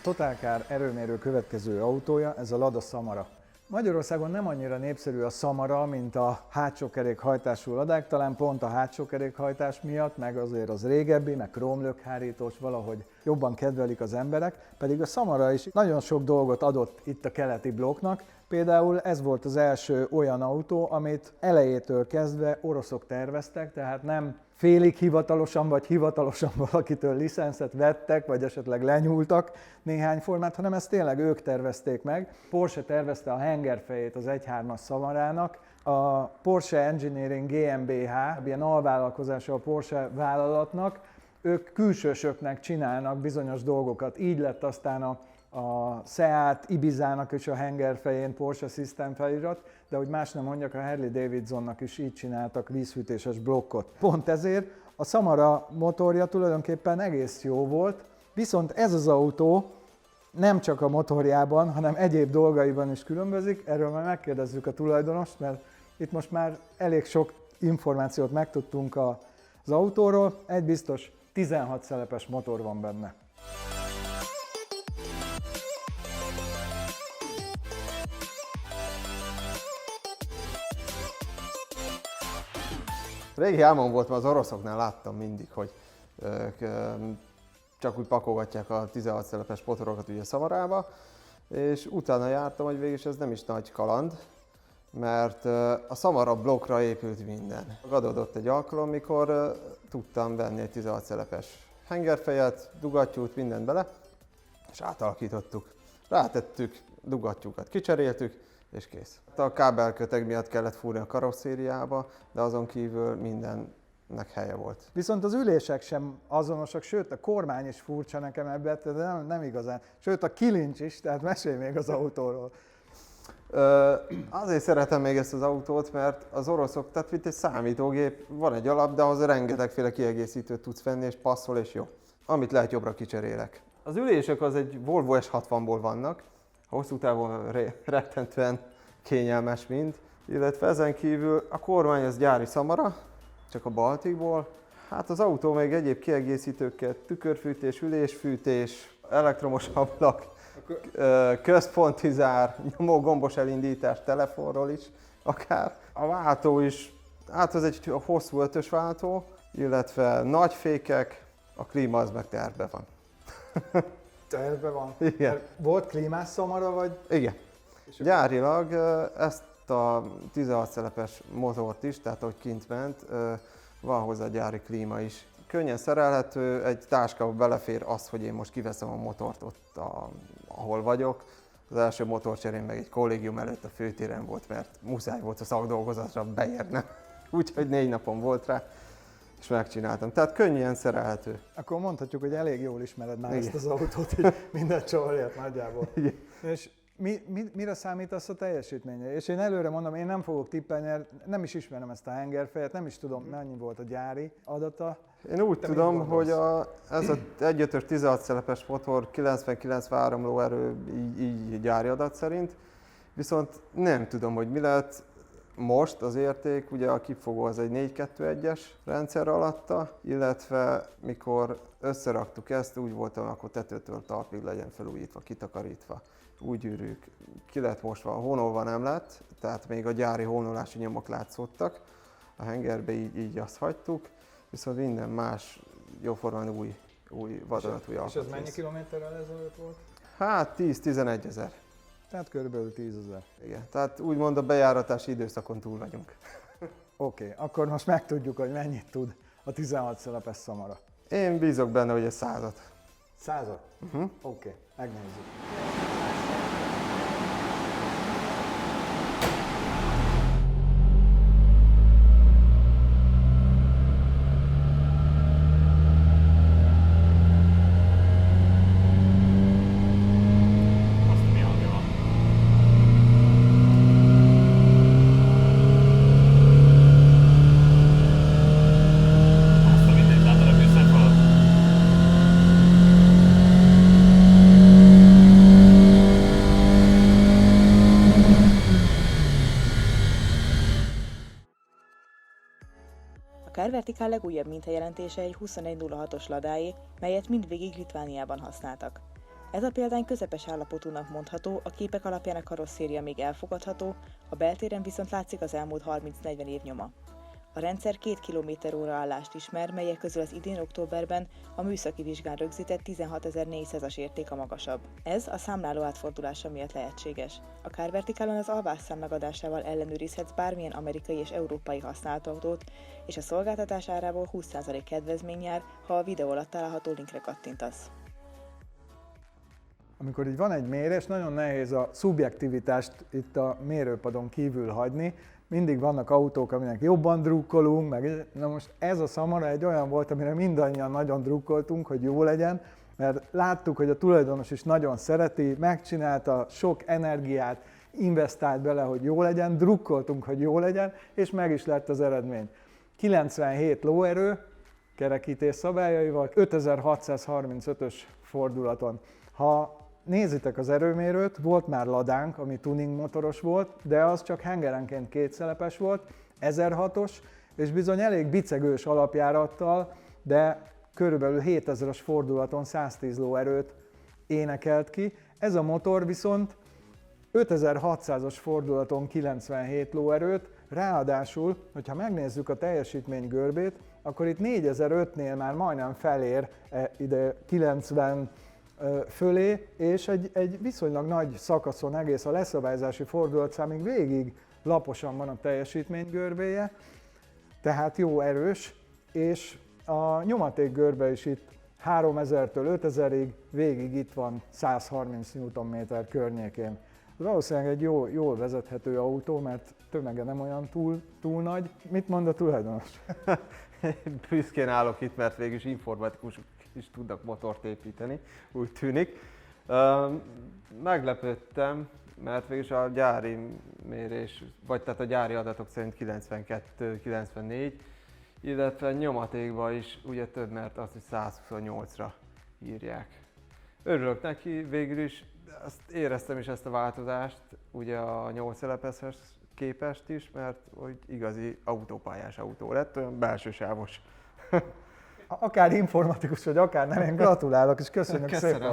Total Car erőmérő következő autója, ez a Lada Samara. Magyarországon nem annyira népszerű a Samara, mint a hátsó kerékhajtású Ladák, talán pont a hátsó kerékhajtás miatt, meg azért az régebbi, meg krómlökhárítós, valahogy jobban kedvelik az emberek, pedig a Samara is nagyon sok dolgot adott itt a keleti blokknak. Például ez volt az első olyan autó, amit elejétől kezdve oroszok terveztek, tehát nem félig hivatalosan vagy hivatalosan valakitől licenszet vettek, vagy esetleg lenyúltak néhány formát, hanem ezt tényleg ők tervezték meg. Porsche tervezte a hengerfejét az 1.3-as Samarának, a Porsche Engineering GmbH, ilyen alvállalkozása a Porsche vállalatnak, ők külsősöknek csinálnak bizonyos dolgokat, így lett aztán a Seat Ibizának is a hengerfején Porsche System felirat, de hogy más nem mondjak, a Harley Davidsonnak is így csináltak vízfűtéses blokkot. Pont ezért a Samara motorja tulajdonképpen egész jó volt, viszont ez az autó nem csak a motorjában, hanem egyéb dolgaiban is különbözik, erről majd megkérdezzük a tulajdonost, mert itt most már elég sok információt megtudtunk az autóról, egy biztos, 16 szelepes motor van benne. Régi álmom volt, mert az oroszoknál láttam mindig, hogy csak úgy pakolgatják a 16 szelepes motorokat ugye Samarába, és utána jártam, hogy végülis ez nem is nagy kaland, mert a Samara blokkra épült minden. Adódott egy alkalom, mikor tudtam venni egy 16 szelepes hengerfejet, dugattyút, mindent bele, és átalakítottuk. Rátettük, dugattyúkat kicseréltük, és kész. A kábelköteg miatt kellett fúrni a karosszériába, de azon kívül mindennek helye volt. Viszont az ülések sem azonosak, sőt a kormány is furcsa nekem ebben, de nem igazán. Sőt a kilincs is, tehát mesélj még az autóról. Azért szeretem még ezt az autót, mert az oroszok, tehát mint egy számítógép, van egy alap, de ahhoz rengetegféle kiegészítőt tudsz venni, és passzol, és jó. Amit lehet, jobbra kicserélek. Az ülések az egy Volvo S60-ból vannak, hosszú távon rettentően kényelmes mind, illetve ezen kívül a kormány az gyári Samara, csak a Baltikból. Hát az autó még egyéb kiegészítőkkel, tükörfűtés, ülésfűtés, elektromos ablak, központi zár, nyomógombos elindítás telefonról is akár. A váltó is, hát az egy hosszú ötös váltó, illetve nagy fékek, a klíma az meg tervben van. Tervben van? Igen. Volt klímás Samara, vagy? Igen. Gyárilag ezt a 16 szelepes motort is, tehát ahogy kint ment, van hozzá gyári klíma is. Könnyen szerelhető, egy táskába belefér az, hogy én most kiveszem a motort ott, ahol vagyok. Az első motorcserém meg egy kollégium előtt a főtéren volt, mert muszáj volt a szakdolgozatra beérnem. Úgyhogy 4 napom volt rá, és megcsináltam. Tehát könnyen szerelhető. Akkor mondhatjuk, hogy elég jól ismered már ezt az autót, hogy minden csavarját nagyjából. Igen. És mire számítasz a teljesítményre? És én előre mondom, én nem fogok tippelni, nem is ismerem ezt a hengerfejet, nem is tudom, mennyi volt a gyári adata. Én úgy tudom, hogy ez az 1.5-ös 16 szelepes motor 90-93 lóerő így gyári adat szerint, viszont nem tudom, hogy mi lett most az érték, ugye a kipfogó az egy 4.2.1-es rendszer alatta, illetve mikor összeraktuk ezt, úgy voltam, akkor tetőtől talpig legyen felújítva, kitakarítva. Úgy gyűrűk, ki lett mosva, honolva nem lett, tehát még a gyári honolási nyomok látszottak. A hengerbe így azt hagytuk, viszont minden más jóformán új vadonatúj alkatrész. És ez mennyi kilométerrel ezelőtt volt? Hát 10-11 ezer. Tehát körülbelül 10 000. Igen, tehát úgymond a bejáratási időszakon túl vagyunk. Oké, akkor most megtudjuk, hogy mennyit tud a 16 szelepes Samara. Én bízok benne, hogy egy 100-at. 100-at? Oké, megnézzük. A Car Vertical legújabb mintajelentése egy 2106-os Ladáé, melyet mindvégig Litvániában használtak. Ez a példány közepes állapotúnak mondható, a képek alapján a karosszéria még elfogadható, a beltéren viszont látszik az elmúlt 30-40 év nyoma. A rendszer 2 km/h állást ismer, melyek közül az idén októberben a műszaki vizsgán rögzített 16.400-as érték a magasabb. Ez a számláló átfordulása miatt lehetséges. A CarVerticalon az alvásszám megadásával ellenőrizhetsz bármilyen amerikai és európai használt autót, és a szolgáltatás árából 20% kedvezmény jár, ha a videó alatt található linkre kattintasz. Amikor így van egy mérés, nagyon nehéz a szubjektivitást itt a mérőpadon kívül hagyni. Mindig vannak autók, aminek jobban drukkolunk, meg na most ez a Samara egy olyan volt, amire mindannyian nagyon drukkoltunk, hogy jó legyen, mert láttuk, hogy a tulajdonos is nagyon szereti, megcsinálta, sok energiát investált bele, hogy jó legyen, drukkoltunk, hogy jó legyen, és meg is lett az eredmény. 97 lóerő, kerekítés szabályaival, 5635-ös fordulaton. Ha nézitek az erőmérőt, volt már ladánk, ami tuning motoros volt, de az csak hengerenként 2 szelepes volt, 1006-os, és bizony elég bicegős alapjárattal, de körülbelül 7000-as fordulaton 110 lóerőt énekelt ki. Ez a motor viszont 5600-as fordulaton 97 lóerőt, ráadásul, hogyha megnézzük a teljesítmény görbét, akkor itt 4005-nél már majdnem felér ide 90 fölé, és egy viszonylag nagy szakaszon egész a leszabályzási fordulatszámig végig laposan van a teljesítmény görbéje, tehát jó erős, és a nyomaték görbe is itt 3000-től 5000-ig, végig itt van 130 Nm környékén. Valószínűleg egy jól vezethető autó, mert tömege nem olyan túl nagy. Mit mond a tulajdonos? Büszkén állok itt, mert végülis informatikusok is tudnak motort építeni, úgy tűnik. Meglepődtem, mert végülis a gyári mérés, vagy tehát a gyári adatok szerint 92-94, illetve nyomatékban is ugye több, mert azt, hogy 128-ra írják. Örülök neki, végül is azt éreztem is ezt a változást, ugye a 8 szelepeshez képest is, mert hogy igazi autópályás autó lett, olyan belsősávos. Akár informatikus vagy, akár nem, én gratulálok, és köszönjük szépen!